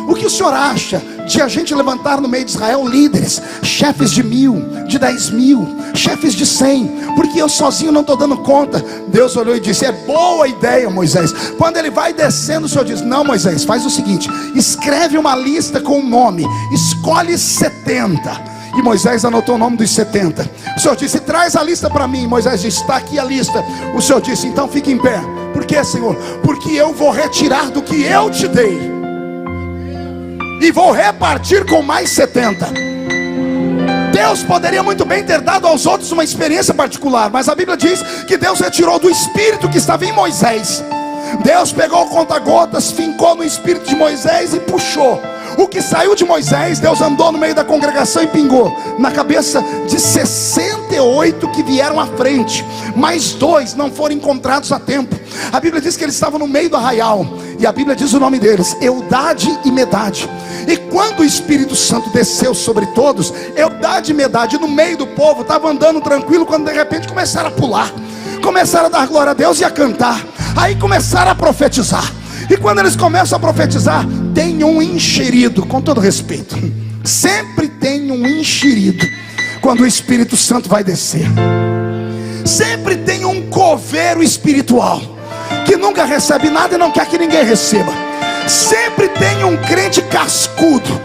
o que o senhor acha de a gente levantar no meio de Israel líderes, chefes de 1000, de 10.000, chefes de 100, porque eu sozinho não estou dando conta. Deus olhou e disse: é boa ideia, Moisés. Quando ele vai descendo, o senhor diz: não, Moisés, faz o seguinte, escreve uma lista com o nome, escolhe 70. E Moisés anotou o nome dos 70. O Senhor disse: traz a lista para mim. Moisés disse: está aqui a lista. O Senhor disse: então fique em pé. Por quê, Senhor? Porque eu vou retirar do que eu te dei e vou repartir com mais 70. Deus poderia muito bem ter dado aos outros uma experiência particular, mas a Bíblia diz que Deus retirou do espírito que estava em Moisés. Deus pegou o conta-gotas, fincou no espírito de Moisés e puxou. O que saiu de Moisés, Deus andou no meio da congregação e pingou na cabeça de 68 que vieram à frente. Mais 2 não foram encontrados a tempo. A Bíblia diz que eles estavam no meio do arraial, e a Bíblia diz o nome deles: Eldade e Medade. E quando o Espírito Santo desceu sobre todos, Eldade e Medade no meio do povo estavam andando tranquilo, quando de repente começaram a pular, começaram a dar glória a Deus e a cantar. Aí começaram a profetizar. E quando eles começam a profetizar, tem um enxerido, com todo respeito, sempre tem um enxerido quando o Espírito Santo vai descer. Sempre tem um coveiro espiritual que nunca recebe nada e não quer que ninguém receba. Sempre tem um crente cascudo,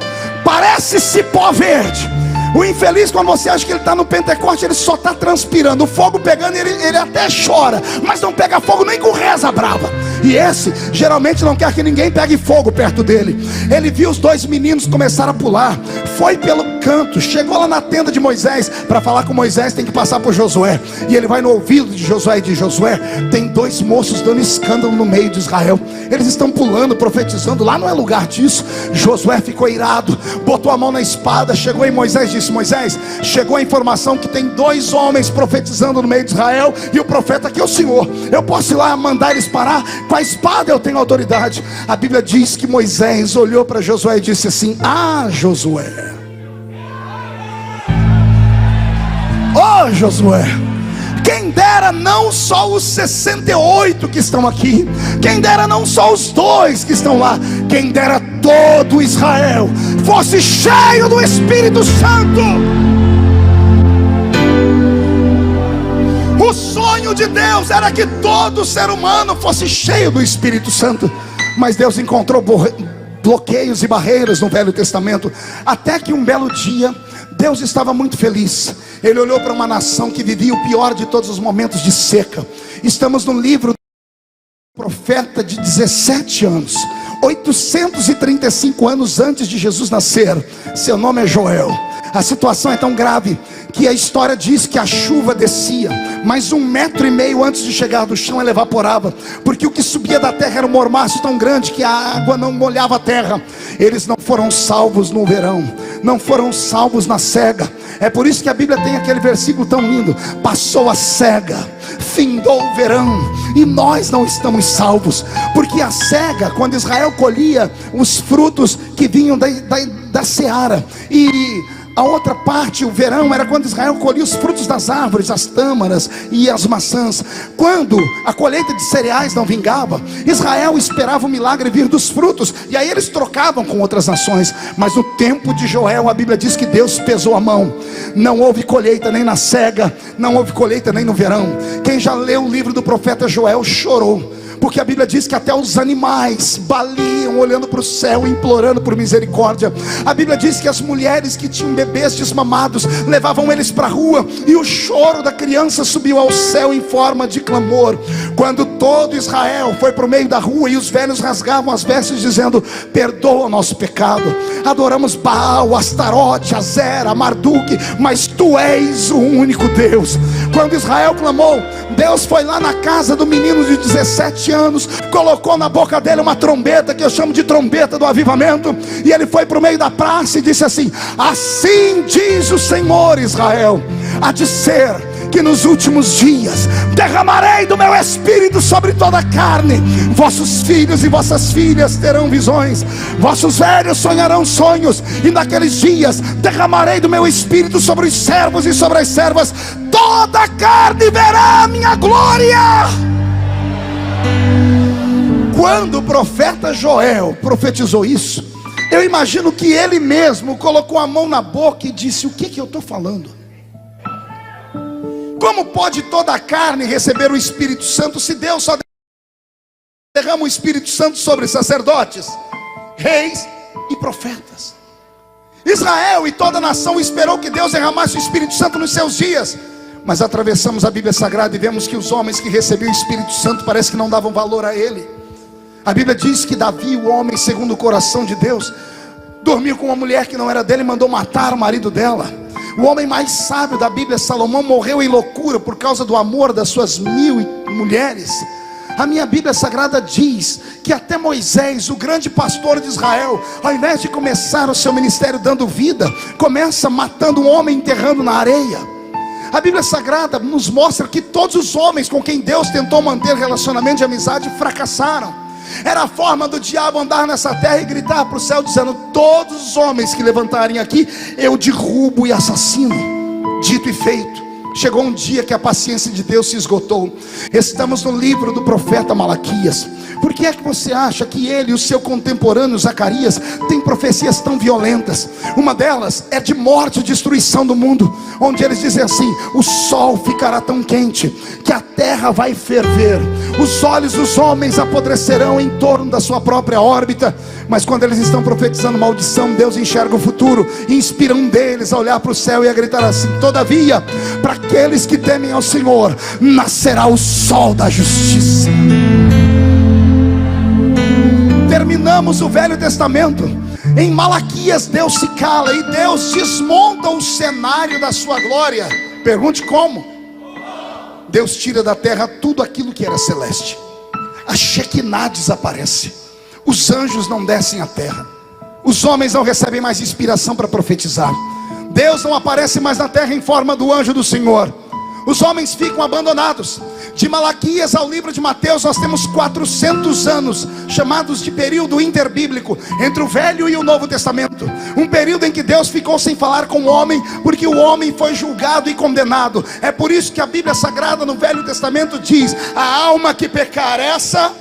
parece cipó verde. O infeliz, quando você acha que ele está no Pentecoste, ele só está transpirando, o fogo pegando, ele até chora, mas não pega fogo nem com reza brava. E esse geralmente não quer que ninguém pegue fogo perto dele. Ele viu os 2 meninos começaram a pular, foi pelo canto, chegou lá na tenda de Moisés. Para falar com Moisés tem que passar por Josué, e ele vai no ouvido de Josué e diz: Josué, tem 2 moços dando escândalo no meio de Israel, eles estão pulando, profetizando, lá não é lugar disso. Josué ficou irado, botou a mão na espada, chegou em Moisés e disse: Moisés, chegou a informação que tem 2 homens profetizando no meio de Israel, e o profeta aqui é o Senhor. Eu posso ir lá mandar eles parar? Com a espada eu tenho autoridade. A Bíblia diz que Moisés olhou para Josué e disse assim: ah, Josué, oh Josué, quem dera não só os 68 que estão aqui, quem dera não só os 2 que estão lá, quem dera todo Israel fosse cheio do Espírito Santo. O sonho de Deus era que todo ser humano fosse cheio do Espírito Santo, mas Deus encontrou bloqueios e barreiras no Velho Testamento, até que um belo dia Deus estava muito feliz. Ele olhou para uma nação que vivia o pior de todos os momentos de seca. Estamos no livro do profeta de 17 anos, 835 anos antes de Jesus nascer. Seu nome é Joel. A situação é tão grave que a história diz que a chuva descia, mas 1,5 metro antes de chegar do chão ela evaporava, porque o que subia da terra era um mormaço tão grande que a água não molhava a terra. Eles não foram salvos no verão, não foram salvos na cega. É por isso que a Bíblia tem aquele versículo tão lindo: passou a cega, findou o verão, e nós não estamos salvos. Porque a cega, quando Israel colhia os frutos que vinham da seara, e a outra parte, o verão, era quando Israel colhia os frutos das árvores, as tâmaras e as maçãs. Quando a colheita de cereais não vingava, Israel esperava o milagre vir dos frutos, e aí eles trocavam com outras nações. Mas no tempo de Joel, a Bíblia diz que Deus pesou a mão. Não houve colheita nem na cega, não houve colheita nem no verão. Quem já leu o livro do profeta Joel chorou, porque a Bíblia diz que até os animais baliam olhando para o céu, implorando por misericórdia. A Bíblia diz que as mulheres que tinham bebês desmamados levavam eles para a rua, e o choro da criança subiu ao céu em forma de clamor. Quando todo Israel foi para o meio da rua, e os velhos rasgavam as vestes dizendo: perdoa o nosso pecado, adoramos Baal, Astarote, Azera, Marduk, mas tu és o único Deus. Quando Israel clamou, Deus foi lá na casa do menino de 17 anos, colocou na boca dele uma trombeta, que eu chamo de trombeta do avivamento, e ele foi para o meio da praça e disse assim: assim diz o Senhor, Israel, há de ser que nos últimos dias derramarei do meu espírito sobre toda a carne. Vossos filhos e vossas filhas terão visões, vossos velhos sonharão sonhos, e naqueles dias derramarei do meu espírito sobre os servos e sobre as servas. Toda a carne verá a minha glória. Quando o profeta Joel profetizou isso, eu imagino que ele mesmo colocou a mão na boca e disse: o que eu estou falando? Como pode toda a carne receber o Espírito Santo, se Deus só derrama o Espírito Santo sobre sacerdotes, reis e profetas? Israel e toda a nação esperou que Deus derramasse o Espírito Santo nos seus dias, mas atravessamos a Bíblia Sagrada e vemos que os homens que recebiam o Espírito Santo parece que não davam valor a ele. A Bíblia diz que Davi, o homem segundo o coração de Deus, dormiu com uma mulher que não era dele e mandou matar o marido dela. O homem mais sábio da Bíblia, Salomão, morreu em loucura por causa do amor das suas 1000 mulheres. A minha Bíblia Sagrada diz que até Moisés, o grande pastor de Israel, ao invés de começar o seu ministério dando vida, começa matando um homem, enterrando na areia. A Bíblia Sagrada nos mostra que todos os homens com quem Deus tentou manter relacionamento de amizade fracassaram. Era a forma do diabo andar nessa terra e gritar para o céu dizendo: todos os homens que levantarem aqui, eu derrubo e assassino. Dito e feito. Chegou um dia que a paciência de Deus se esgotou. Estamos no livro do profeta Malaquias. Por que é que você acha que ele e o seu contemporâneo Zacarias têm profecias tão violentas? Uma delas é de morte e destruição do mundo, onde eles dizem assim: o sol ficará tão quente que a terra vai ferver, os olhos dos homens apodrecerão em torno da sua própria órbita. Mas quando eles estão profetizando maldição, Deus enxerga o futuro e inspira um deles a olhar para o céu e a gritar assim: todavia, para aqueles que temem ao Senhor, nascerá o sol da justiça. Terminamos o Velho Testamento. Em Malaquias Deus se cala e Deus desmonta o cenário da sua glória. Pergunte como? Deus tira da terra tudo aquilo que era celeste. A Shekinah desaparece. Os anjos não descem à terra. Os homens não recebem mais inspiração para profetizar. Deus não aparece mais na terra em forma do anjo do Senhor. Os homens ficam abandonados. De Malaquias ao livro de Mateus nós temos 400 anos, chamados de período interbíblico, entre o Velho e o Novo Testamento. Um período em que Deus ficou sem falar com o homem, porque o homem foi julgado e condenado. É por isso que a Bíblia Sagrada no Velho Testamento diz: a alma que pecar, essa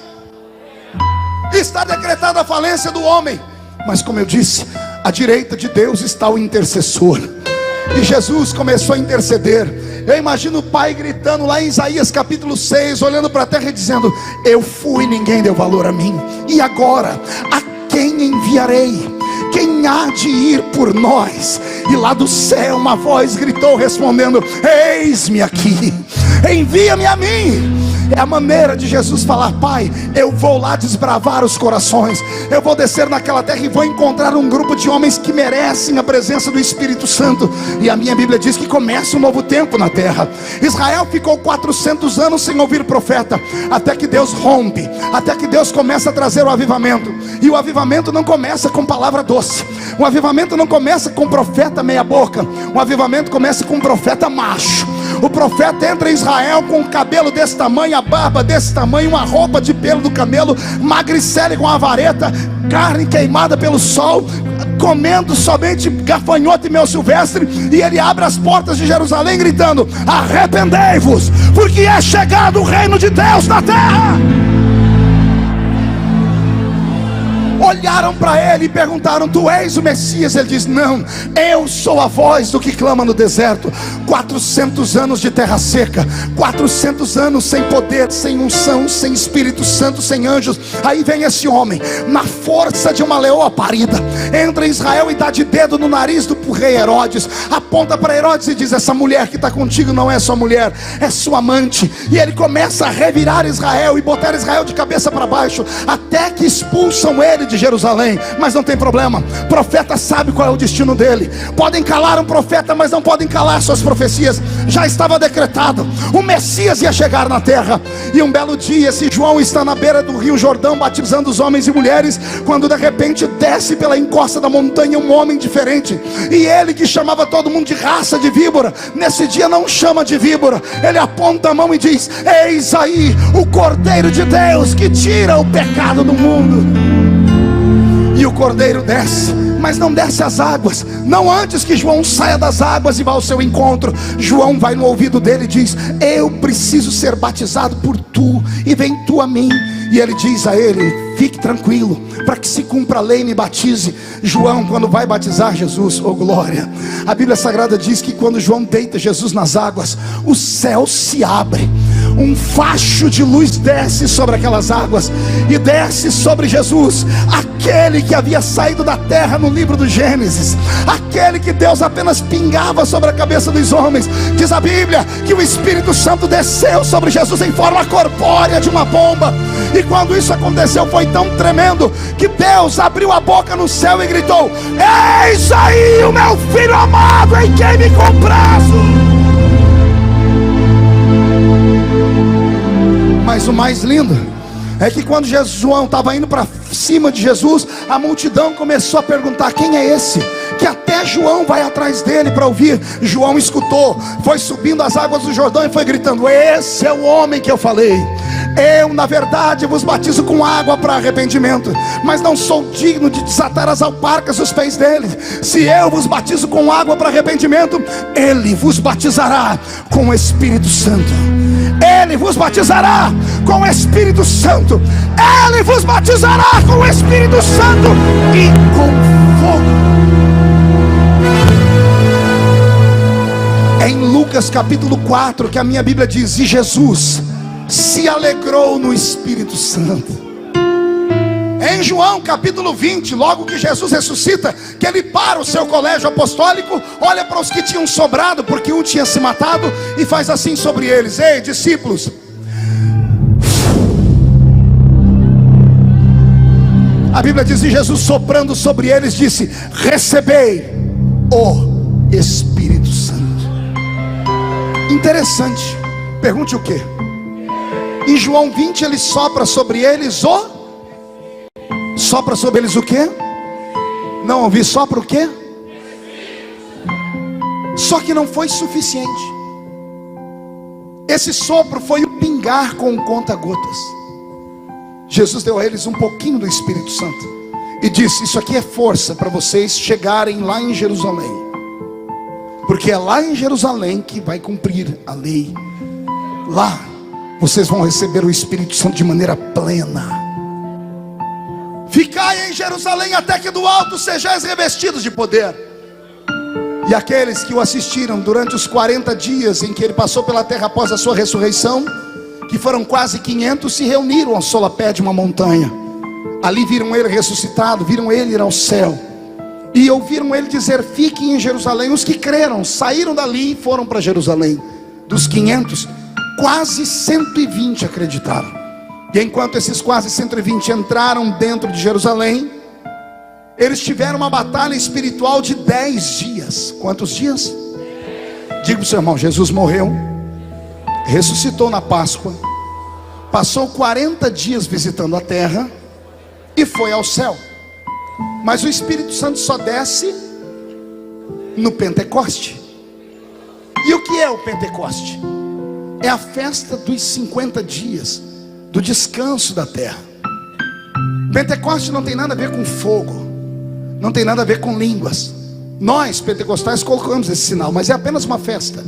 está decretada a falência do homem. Mas como eu disse, à direita de Deus está o intercessor, e Jesus começou a interceder. Eu imagino o pai gritando lá em Isaías capítulo 6, olhando para a terra e dizendo: eu fui, ninguém deu valor a mim, e agora a quem enviarei? Quem há de ir por nós? E lá do céu uma voz gritou respondendo: eis-me aqui, envia-me a mim. É a maneira de Jesus falar: pai, eu vou lá desbravar os corações, eu vou descer naquela terra e vou encontrar um grupo de homens que merecem a presença do Espírito Santo. E a minha Bíblia diz que começa um novo tempo na terra. Israel ficou 400 anos sem ouvir profeta, até que Deus rompe, até que Deus começa a trazer o avivamento. E o avivamento não começa com palavra doce, o avivamento não começa com profeta meia boca, o avivamento começa com um profeta macho. O profeta entra em Israel com um cabelo desse tamanho, a barba desse tamanho, uma roupa de pelo do camelo, magricela com a vareta, carne queimada pelo sol, comendo somente gafanhoto e mel silvestre. E ele abre as portas de Jerusalém gritando: arrependei-vos, porque é chegado o reino de Deus na terra. Olharam para ele e perguntaram: tu és o Messias? Ele diz: não, eu sou a voz do que clama no deserto. 400 anos de terra seca, 400 anos sem poder, sem unção, sem Espírito Santo, sem anjos. Aí vem esse homem, na força de uma leoa parida, entra em Israel e dá de dedo no nariz do rei Herodes, aponta para Herodes e diz: essa mulher que está contigo não é sua mulher, é sua amante. E ele começa a revirar Israel e botar Israel de cabeça para baixo, até que expulsam ele de Jerusalém. Mas não tem problema, o profeta sabe qual é o destino dele. Podem calar um profeta, mas não podem calar suas profecias. Já estava decretado, o Messias ia chegar na terra. E um belo dia, esse João está na beira do rio Jordão batizando os homens e mulheres, quando de repente desce pela encosta da montanha um homem diferente. E ele, que chamava todo mundo de raça de víbora, nesse dia não chama de víbora. Ele aponta a mão e diz: eis aí o Cordeiro de Deus que tira o pecado do mundo. E o Cordeiro desce, mas não desce às águas, não antes que João saia das águas e vá ao seu encontro. João vai no ouvido dele e diz: eu preciso ser batizado por tu, e vem tu a mim. E ele diz a ele: fique tranquilo, para que se cumpra a lei, me batize. João, quando vai batizar Jesus, oh glória, a Bíblia Sagrada diz que quando João deita Jesus nas águas, o céu se abre. um facho de luz desce sobre aquelas águas, e desce sobre Jesus, aquele que havia saído da terra no livro do Gênesis, aquele que Deus apenas pingava sobre a cabeça dos homens. Diz a Bíblia que o Espírito Santo desceu sobre Jesus em forma corpórea de uma pomba, e quando isso aconteceu foi tão tremendo que Deus abriu a boca no céu e gritou: eis aí o meu filho amado, em quem me comprazo. Mas o mais lindo é que quando João estava indo para cima de Jesus, a multidão começou a perguntar: quem é esse? Que até João vai atrás dele para ouvir. João escutou, foi subindo as águas do Jordão e foi gritando: esse é o homem que eu falei. Eu, na verdade, vos batizo com água para arrependimento, mas não sou digno de desatar as alparcas dos pés dele. Se eu vos batizo com água para arrependimento, ele vos batizará com o Espírito Santo. Ele vos batizará com o Espírito Santo. Ele vos batizará com o Espírito Santo e com fogo. É em Lucas capítulo 4 que a minha Bíblia diz: e Jesus se alegrou no Espírito Santo. Em João capítulo 20, logo que Jesus ressuscita, que ele para o seu colégio apostólico, olha para os que tinham sobrado, porque um tinha se matado, e faz assim sobre eles: ei, discípulos, a Bíblia diz, e Jesus soprando sobre eles disse: recebei o Espírito Santo. Interessante, pergunte o que? Em João 20 ele sopra sobre eles sopra sobre eles o quê? Não ouvi, sopra o quê? Só que não foi suficiente. Esse sopro foi o pingar com conta-gotas. Jesus deu a eles um pouquinho do Espírito Santo e disse: isso aqui é força para vocês chegarem lá em Jerusalém, porque é lá em Jerusalém que vai cumprir a lei. Lá vocês vão receber o Espírito Santo de maneira plena. Ficai em Jerusalém até que do alto sejais revestidos de poder. E aqueles que o assistiram durante os 40 dias em que ele passou pela terra após a sua ressurreição, que foram quase 500, se reuniram ao solapé de uma montanha. Ali viram ele ressuscitado, viram ele ir ao céu, e ouviram ele dizer: fiquem em Jerusalém. Os que creram saíram dali e foram para Jerusalém. Dos 500, quase 120 acreditaram. E enquanto esses quase 120 entraram dentro de Jerusalém, eles tiveram uma batalha espiritual de 10 dias. Quantos dias? Diga para o seu irmão: Jesus morreu, ressuscitou na Páscoa, passou 40 dias visitando a terra e foi ao céu. Mas o Espírito Santo só desce no Pentecoste. E o que é o Pentecoste? É a festa dos 50 dias do descanso da terra. Pentecoste não tem nada a ver com fogo, não tem nada a ver com línguas. Nós pentecostais colocamos esse sinal, mas é apenas uma festa.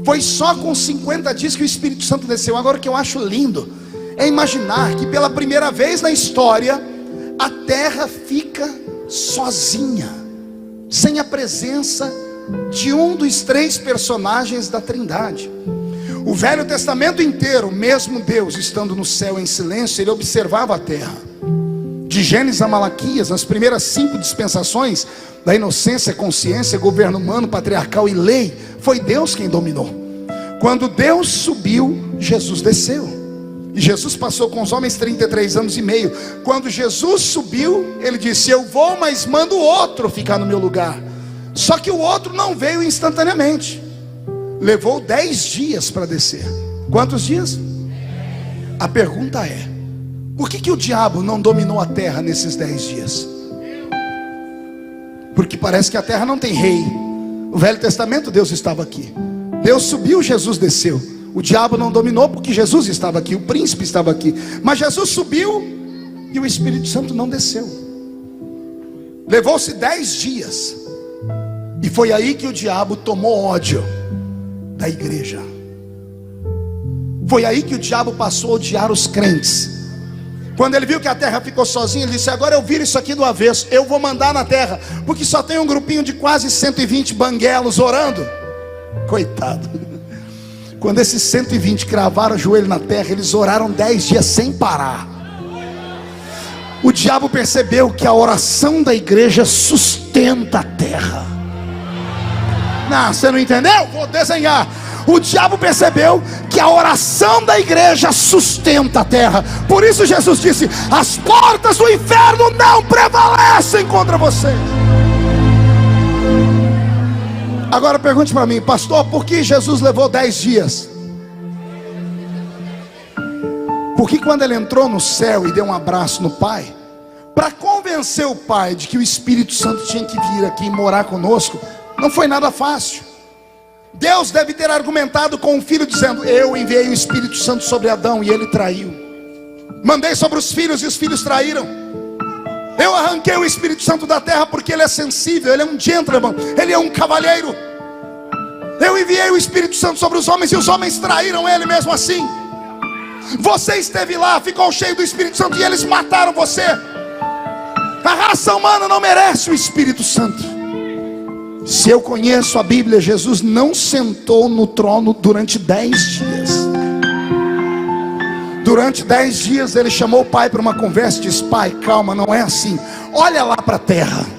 Foi só com 50 dias que o Espírito Santo desceu. Agora, o que eu acho lindo é imaginar que pela primeira vez na história a terra fica sozinha, sem a presença de um dos 3 personagens da Trindade. O Velho Testamento inteiro, mesmo Deus estando no céu em silêncio, ele observava a terra. De Gênesis a Malaquias, nas primeiras 5 dispensações da inocência, consciência, governo humano, patriarcal e lei, foi Deus quem dominou. Quando Deus subiu, Jesus desceu. E Jesus passou com os homens 33 anos e meio. Quando Jesus subiu, ele disse: eu vou, mas mando outro ficar no meu lugar. Só que o outro não veio instantaneamente. Levou 10 dias para descer. Quantos dias? A pergunta é: por que o diabo não dominou a terra nesses 10 dias? Porque parece que a terra não tem rei. O Velho Testamento Deus estava aqui, Deus subiu, Jesus desceu. O diabo não dominou porque Jesus estava aqui, o príncipe estava aqui. Mas Jesus subiu e o Espírito Santo não desceu. Levou-se 10 dias. E foi aí que o diabo tomou ódio da igreja. Foi aí que o diabo passou a odiar os crentes. Quando ele viu que a terra ficou sozinha, ele disse: agora eu viro isso aqui do avesso, eu vou mandar na terra, porque só tem um grupinho de quase 120 banguelos orando. Coitado. Quando esses 120 cravaram o joelho na terra, eles oraram 10 dias sem parar. O diabo percebeu que a oração da igreja sustenta a terra. Não, você não entendeu? Vou desenhar. O diabo percebeu que a oração da igreja sustenta a terra. Por isso Jesus disse: as portas do inferno não prevalecem contra você. Agora pergunte para mim, pastor, por que Jesus levou 10 dias? Porque quando ele entrou no céu e deu um abraço no Pai, para convencer o Pai de que o Espírito Santo tinha que vir aqui e morar conosco, não foi nada fácil. Deus deve ter argumentado com o Filho dizendo: eu enviei o Espírito Santo sobre Adão e ele traiu. Mandei sobre os filhos e os filhos traíram. Eu arranquei o Espírito Santo da terra porque ele é sensível, ele é um gentleman, ele é um cavalheiro. Eu enviei o Espírito Santo sobre os homens e os homens traíram ele mesmo assim. Você esteve lá, ficou cheio do Espírito Santo e eles mataram você. A raça humana não merece o Espírito Santo. Se eu conheço a Bíblia, Jesus não sentou no trono durante 10 dias. Durante 10 dias ele chamou o Pai para uma conversa e disse: Pai, calma, não é assim. Olha lá para a terra.